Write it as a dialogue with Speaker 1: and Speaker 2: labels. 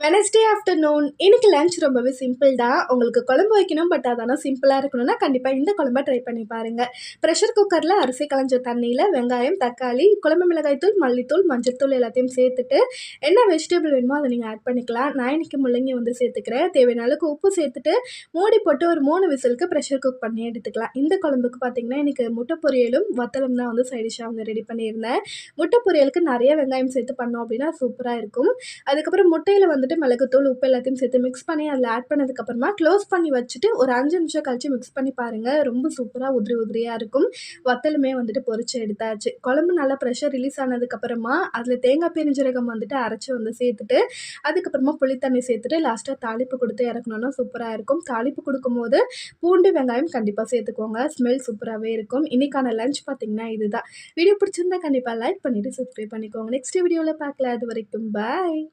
Speaker 1: Wednesday afternoon இன்னைக்கு lunch ரொம்பவே simple தான். உங்களுக்கு குழம்பு வைக்கணும், பட் அதெல்லாம் சிம்பிளாக இருக்கணும்னா கண்டிப்பாக இந்த குழம்பை ட்ரை பண்ணி பாருங்கள். ப்ரெஷர் குக்கரில் அரிசி களைஞ்ச தண்ணியில் வெங்காயம், தக்காளி, குழம்பு மிளகாய்த்தூள், மல்லித்தூள், மஞ்சள்தூள் எல்லாத்தையும் சேர்த்துட்டு என்ன வெஜிடபிள் வேணுமோ அதை நீங்கள் ஆட் பண்ணிக்கலாம். நான் இன்றைக்கி முள்ளங்கி சேர்த்துக்கிறேன். தேவையான அளவுக்கு உப்பு சேர்த்துட்டு மூடி போட்டு ஒரு 3 விசிலுக்கு ப்ரெஷர் குக் பண்ணி எடுத்துக்கலாம். இந்த குழம்புக்கு பார்த்தீங்கன்னா இன்றைக்கி முட்டை பொரியலும் வத்தலும் தான் சைடிஷாக ரெடி பண்ணியிருந்தேன். முட்டை பொரியலுக்கு நிறைய வெங்காயம் சேர்த்து பண்ணோம் அப்படின்னா சூப்பராக இருக்கும். அதுக்கப்புறம் முட்டையில் மிளகுத்தூள், உப்பு எல்லாத்தையும் சேர்த்து மிக்ஸ் பண்ணி அதில் ஆட் பண்ணதுக்கப்புறமா க்ளோஸ் பண்ணி வச்சுட்டு ஒரு 5 நிமிஷம் கழிச்சு மிக்ஸ் பண்ணி பாருங்கள். ரொம்ப சூப்பராக உதிரி உதிரியாக இருக்கும். வத்தலுமே பொரிச்சு எடுத்தாச்சு. குழம்பு நல்லா ப்ரெஷர் ரிலீஸ் ஆனதுக்கப்புறமா அதில் தேங்காய் பெருஞ்சீரகம் அரைச்சி சேர்த்துட்டு அதுக்கப்புறமா புளித்தண்ணி சேர்த்துட்டு லாஸ்ட்டாக தாளிப்பு கொடுத்து இறக்கணுன்னா சூப்பராக இருக்கும். தாளிப்பு கொடுக்கும்போது பூண்டு, வெங்காயம் கண்டிப்பாக சேர்த்துக்கோங்க. ஸ்மெல் சூப்பராகவே இருக்கும். இன்றைக்கான லஞ்ச் பார்த்திங்கன்னா இதுதான். வீடியோ பிடிச்சிருந்தா கண்டிப்பாக லைக் பண்ணிவிட்டு சப்ஸ்கிரைப் பண்ணிக்கோங்க. நெக்ஸ்ட் வீடியோவில் பார்க்கலாம். அது வரைக்கும் பாய்.